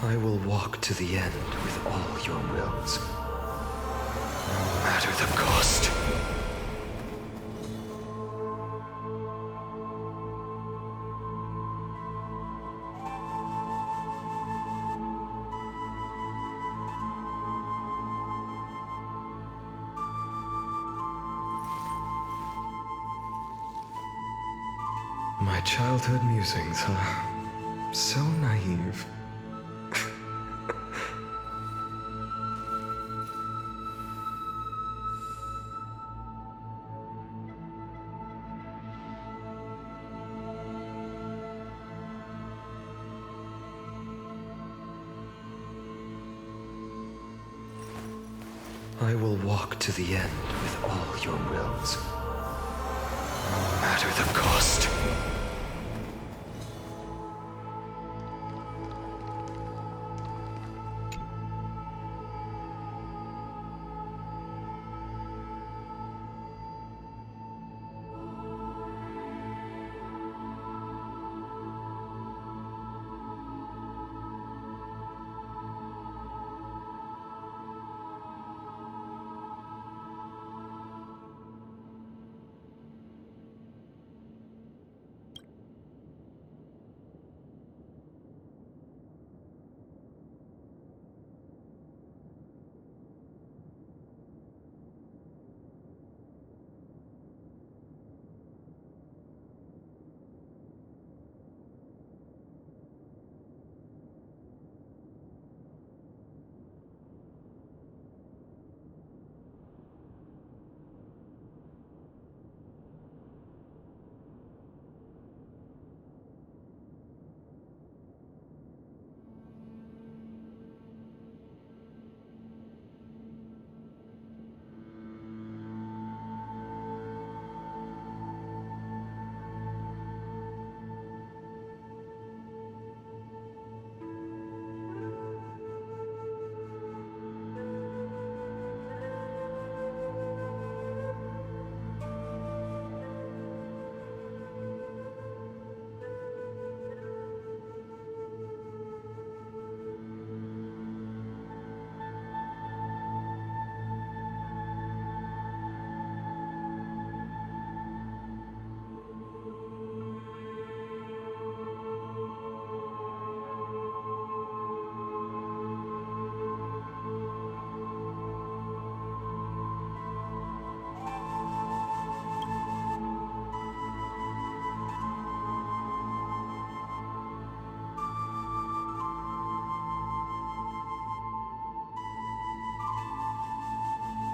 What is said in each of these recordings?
I will walk to the end with all your wills, no matter the cost. My childhood musings, huh? So naive. I will walk to the end with all your wills, no matter the cost.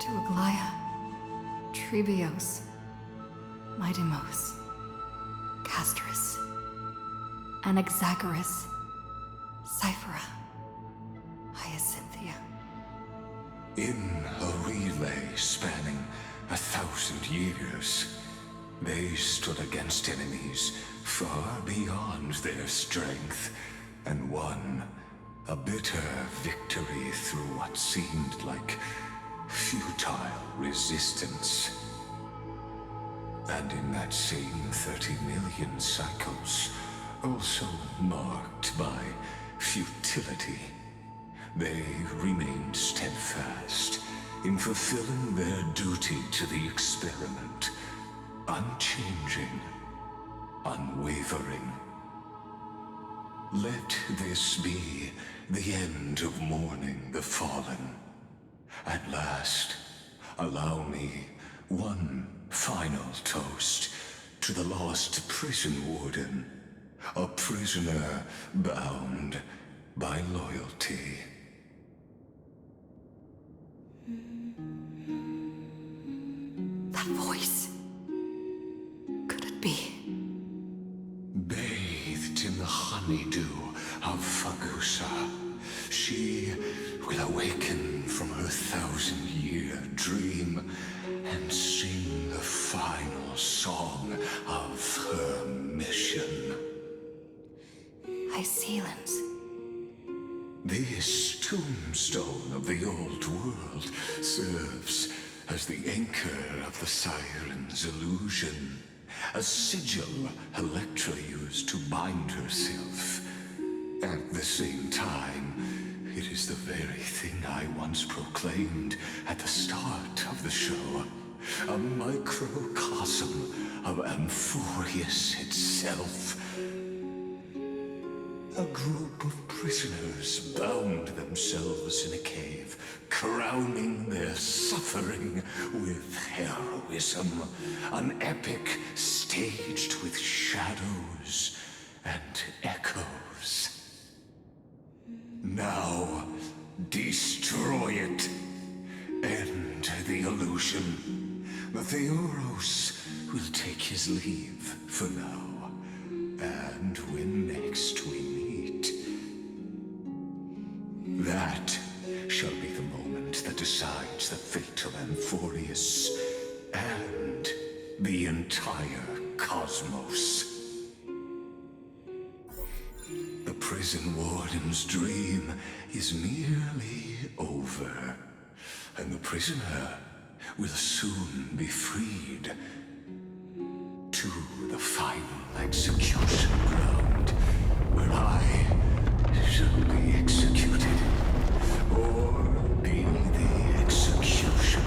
To Aglaya, Trebios, Midimos, Castris, Anaxagoras, Cyphera, Hyacinthia. In a relay spanning 1,000 years, they stood against enemies far beyond their strength, and won a bitter victory through what seemed like futile resistance. And in that same 30 million cycles, also marked by futility, they remained steadfast in fulfilling their duty to the experiment, unchanging, unwavering. Let this be the end of mourning the fallen. At last, allow me one final toast to the lost prison warden, a prisoner bound by loyalty. That voice. Could it be? Bathed in the honeydew of Fagusa, she will awaken from her 1,000-year dream and sing the final song of her mission. Hycelans. This tombstone of the old world serves as the anchor of the Siren's illusion, a sigil Electra used to bind herself At the same time, it is the very thing I once proclaimed at the start of the show. A microcosm of Amphorius itself. A group of prisoners bound themselves in a cave, crowning their suffering with heroism. An epic staged with shadows and echoes. Now, destroy it. End the illusion. The Theoros will take his leave for now. And when next we meet, that shall be the moment that decides the fate of Amphorius and the entire cosmos. The prison warden's dream is nearly over, and the prisoner will soon be freed to the final execution ground, where I shall be executed, or be the executioner.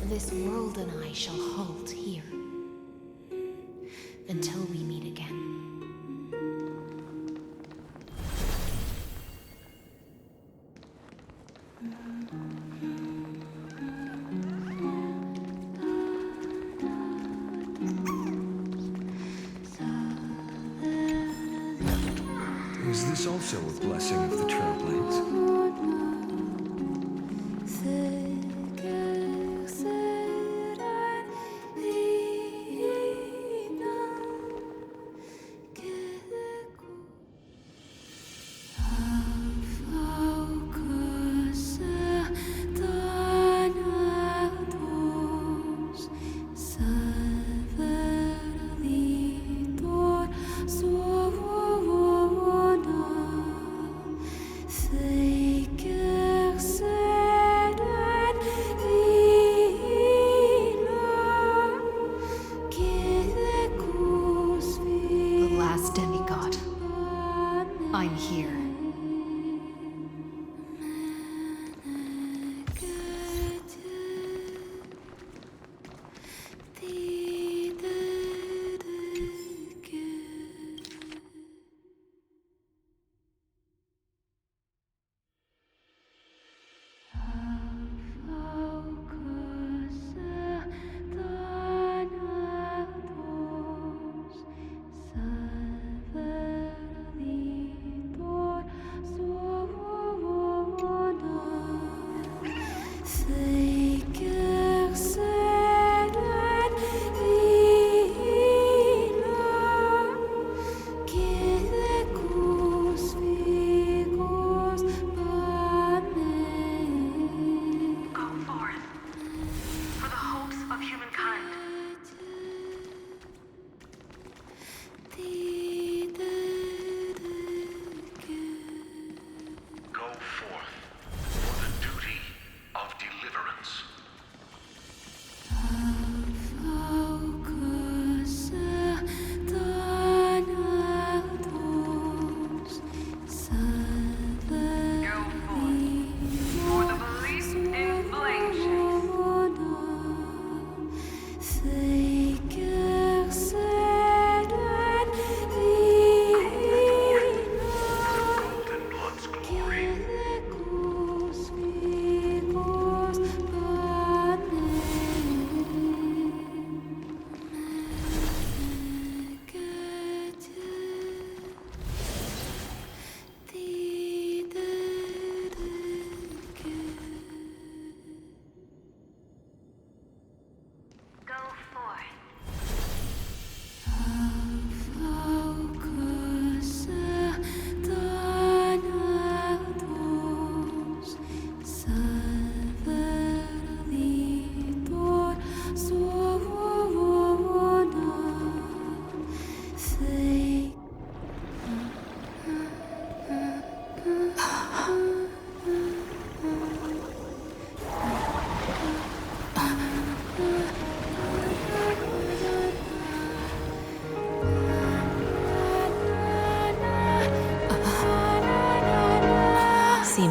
This world and I shall halt here until we meet again. Is this also a blessing of the Trailblades? Say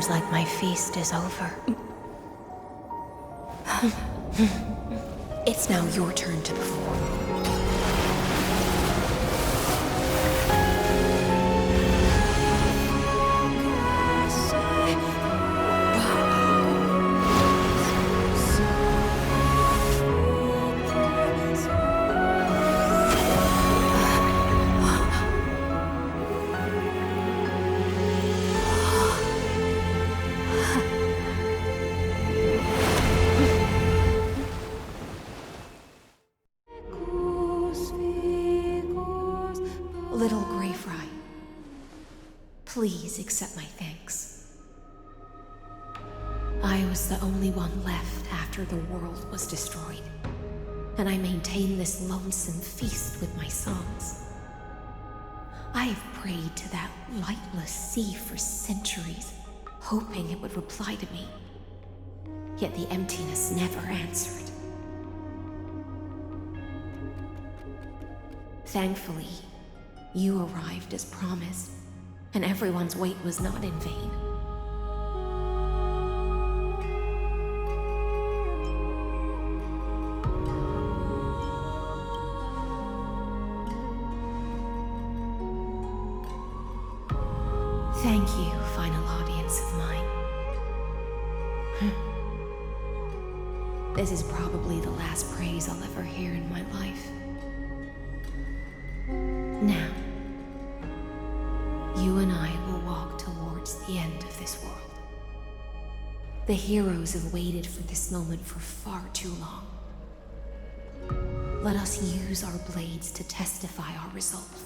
Seems like my feast is over. It's now your turn to perform. Little Grey Fry, please accept my thanks. I was the only one left after the world was destroyed, and I maintain this lonesome feast with my songs. I have prayed to that lightless sea for centuries, hoping it would reply to me. Yet the emptiness never answered. Thankfully, you arrived as promised, and everyone's wait was not in vain. Thank you, final audience of mine. This is probably the last praise I'll ever hear in my life. Now, you and I will walk towards the end of this world. The heroes have waited for this moment for far too long. Let us use our blades to testify our resolve.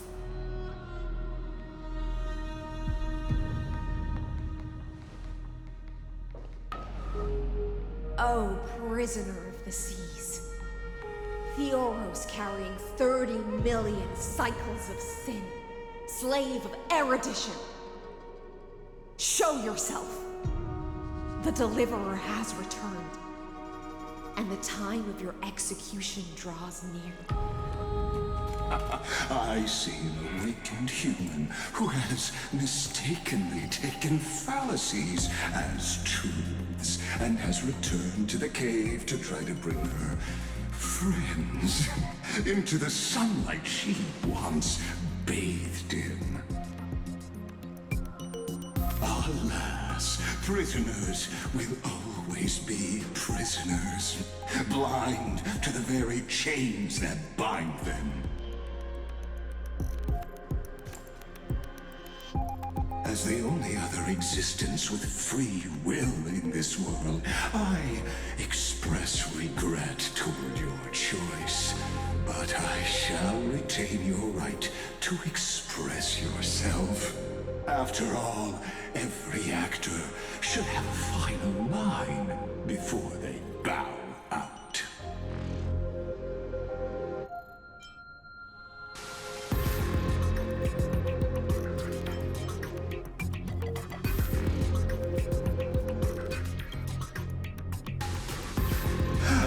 Oh, prisoner of the seas. Theoros carrying 30 million cycles of sin. Slave of erudition. Show yourself. The Deliverer has returned, and the time of your execution draws near. I see an awakened human who has mistakenly taken fallacies as truths and has returned to the cave to try to bring her friends into the sunlight she once bathed in. Alas, prisoners will always be prisoners, blind to the very chains that bind them. As the only other existence with free will in this world, I express regret toward your choice. But I shall retain your right to express yourself. After all, every actor should have a final line before they bow out.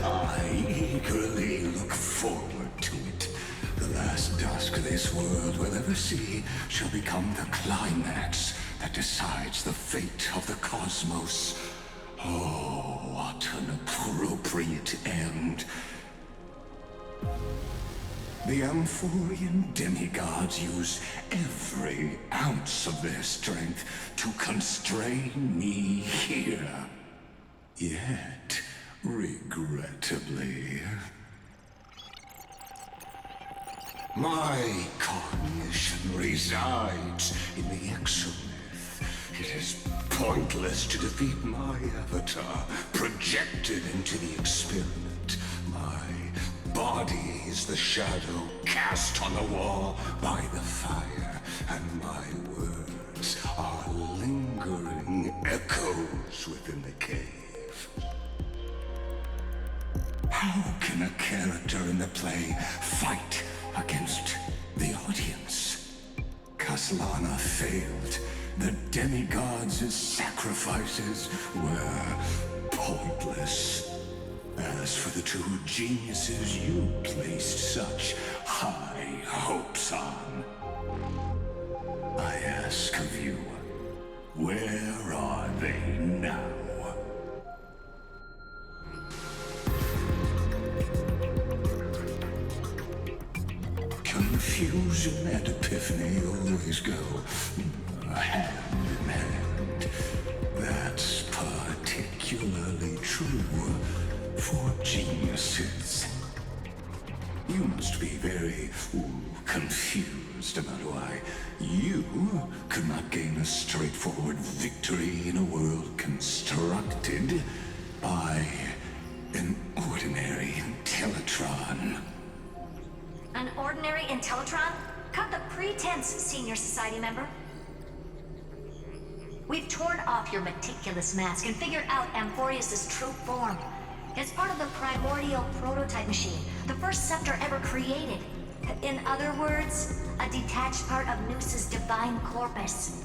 I eagerly look forward to it. The last dusk this world will ever see shall become the climax that decides the fate of the cosmos. Oh, what an appropriate end. The Amphorian demigods use every ounce of their strength to constrain me here. Yet, regrettably, my cognition resides in the exomyth. It is pointless to defeat my avatar, projected into the experiment. My body is the shadow cast on the wall by the fire, and my words are lingering echoes within the cave. How can a character in the play fight against the audience? Kaslana failed. The demigods' sacrifices were pointless. As for the two geniuses you placed such high hopes on, I ask of you, Where are they now? Confusion and epiphany always go hand in hand. That's particularly true for geniuses. You must be very confused about why you could not gain a straightforward victory in a world constructed by an ordinary Intellitron. An ordinary Intellitron? Cut the pretense, Senior Society member. We've torn off your meticulous mask and figured out Amphorius' true form. It's part of the primordial prototype machine, the first scepter ever created. In other words, a detached part of Noos's divine corpus.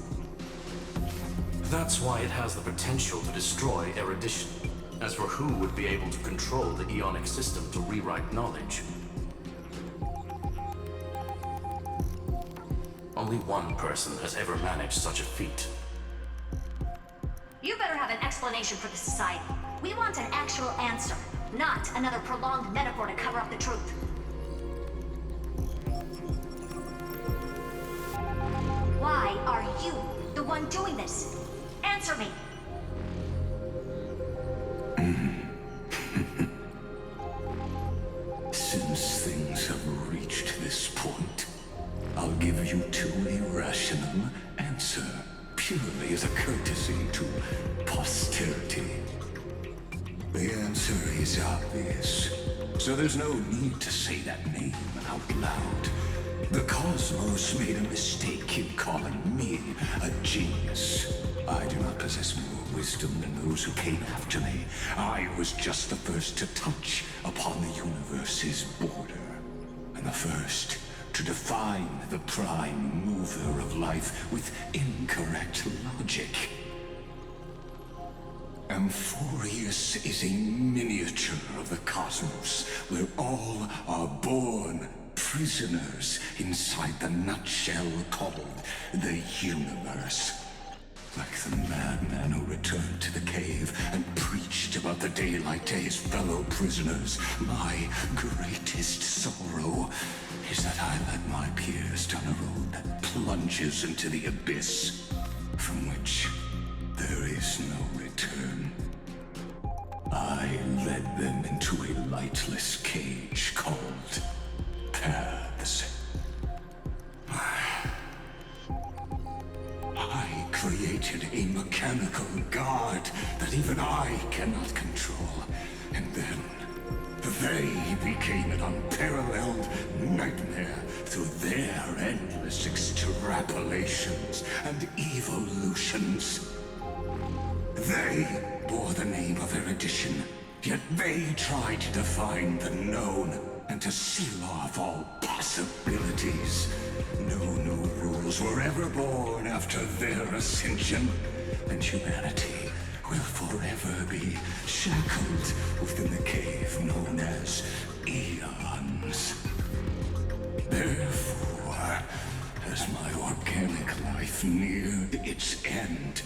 That's why it has the potential to destroy erudition. As for who would be able to control the Eonic system to rewrite knowledge, only one person has ever managed such a feat. You better have an explanation for the Society. We want an actual answer, not another prolonged metaphor to cover up the truth. Why are you the one doing this? Answer me! Since things have reached this point, I'll give you two irrational answer, purely as a courtesy to posterity. The answer is obvious, so there's no need to say that name out loud. The cosmos made a mistake in calling me a genius. I do not possess more wisdom than those who came after me. I was just the first to touch upon the universe's border, and the first to define the prime mover of life with incorrect logic. Amphorius is a miniature of the cosmos, where all are born prisoners inside the nutshell called the universe. Like the madman who returned to the cave and preached about the daylight to his fellow prisoners, my greatest sorrow is that I led my peers down a road that plunges into the abyss, from which there is no return. I led them into a lightless cage called paths. I created a mechanical guard that even I cannot control, and then they became an unparalleled nightmare through their endless extrapolations and evolutions. They bore the name of erudition, yet they tried to define the known and to seal off all possibilities. No new rules were ever born after their ascension, and humanity will forever be shackled within the cave known as eons. Therefore, as my organic life neared its end,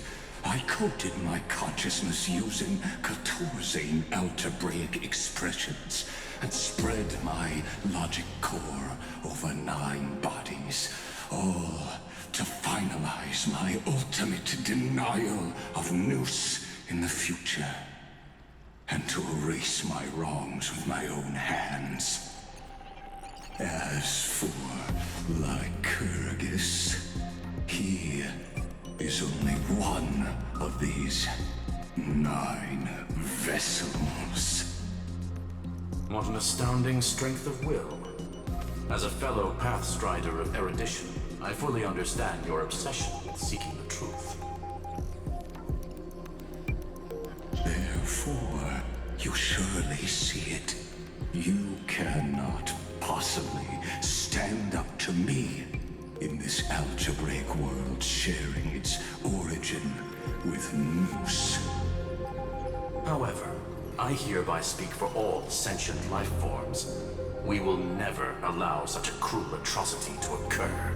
I coded my consciousness using 14 algebraic expressions and spread my logic core over 9 bodies, all to finalize my ultimate denial of Noos in the future, and to erase my wrongs with my own hands. As for Lygus, he is only one of these 9 vessels. what an astounding strength of will. As a fellow pathstrider of erudition, I fully understand your obsession with seeking the truth. Therefore, you surely see it. You cannot possibly stand up to me in this algebraic world sharing its origin with Noos. However, I hereby speak for all sentient life forms. We will never allow such a cruel atrocity to occur.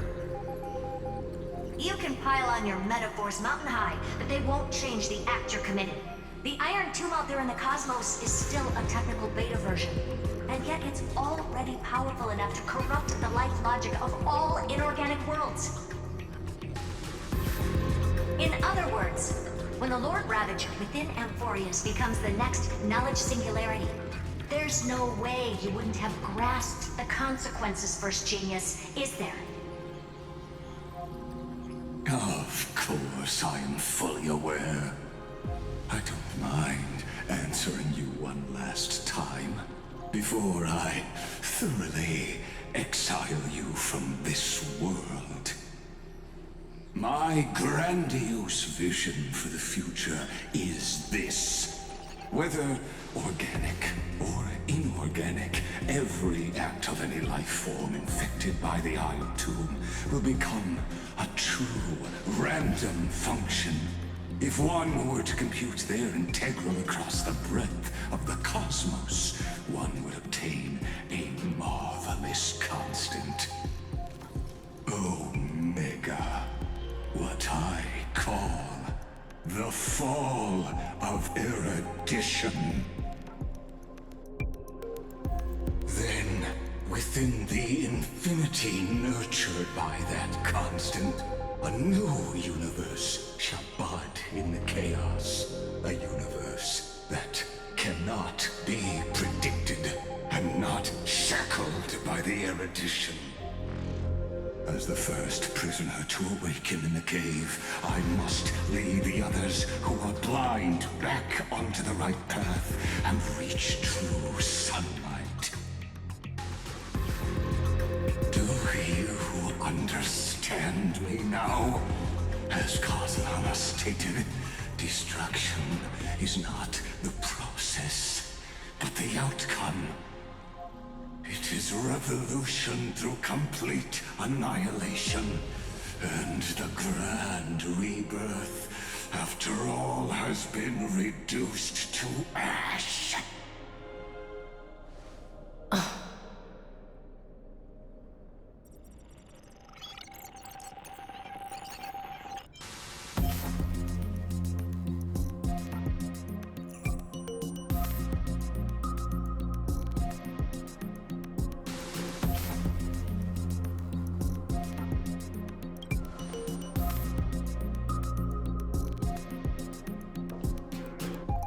You can pile on your metaphors mountain high, but they won't change the act you're committing. The Iron Tomb out there in the cosmos is still a technical beta version, and yet it's already powerful enough to corrupt the life logic of all inorganic worlds. In other words, when the Lord Ravager within Amphorius becomes the next knowledge singularity, there's no way you wouldn't have grasped the consequences, First Genius, is there? Of course, I am fully aware. I don't mind answering you one last time before I thoroughly exile you from this world. My grandiose vision for the future is this. Whether organic or inorganic, every act of any life form infected by the Iron Tomb will become a true random function. If one were to compute their integral across the breadth of the cosmos, one would obtain a marvelous constant. Omega. What I call the fall of erudition. Then, within the infinity nurtured by that constant, a new universe shall bud in the chaos. A universe that cannot be predicted and not shackled by the erudition. As the first prisoner to awaken in the cave, I must lead the others who are blind back onto the right path and reach true sunlight. Do you understand me now? As Kazalama stated, destruction is not the process, but the outcome. It is revolution through complete annihilation, and the grand rebirth, after all has been reduced to ash.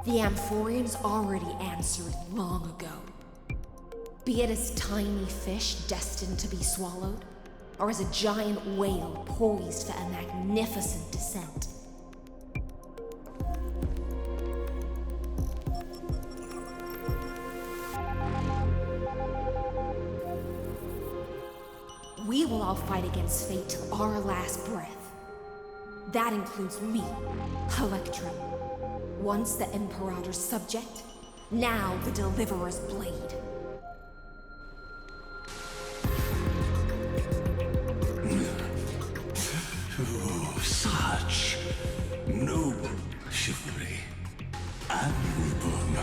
The Amphorians already answered long ago. Be it as tiny fish destined to be swallowed, or as a giant whale poised for a magnificent descent. We will all fight against fate till our last breath. That includes me, Electro. Once the Imperator's subject, now the Deliverer's blade. Oh, such noble chivalry and wisdom.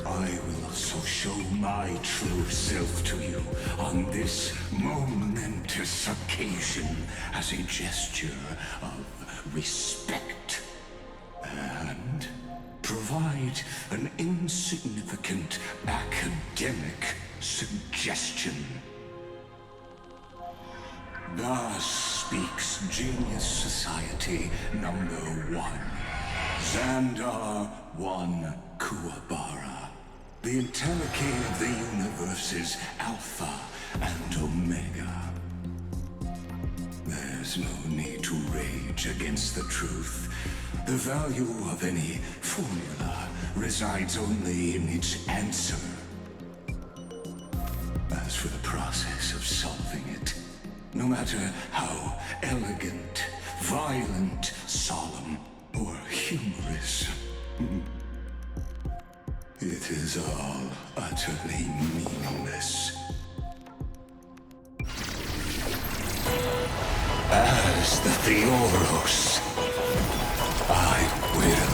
I will also show my true self to you on this momentous occasion as a gesture of respect. And provide an insignificant academic suggestion. Thus speaks Genius Society number 1. Xandar 1 Kuwabara. The entelechy of the universe's Alpha and Omega. There's no need to rage against the truth. The value of any formula resides only in its answer. As for the process of solving it, no matter how elegant, violent, solemn, or humorous, it is all utterly meaningless. As the Theoros, I will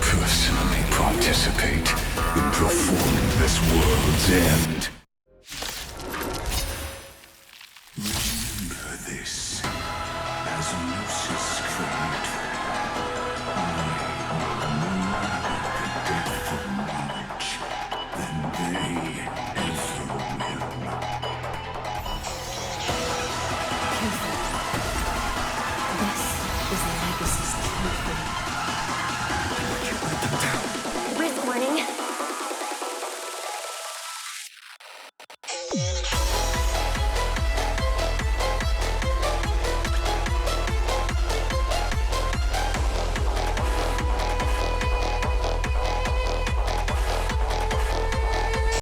personally participate in performing this world's end. Remember this, as Gnosis claimed. I am more the depth of knowledge than they ever will. Careful. This is Lygus's true form. Can't let them down. Risk warning.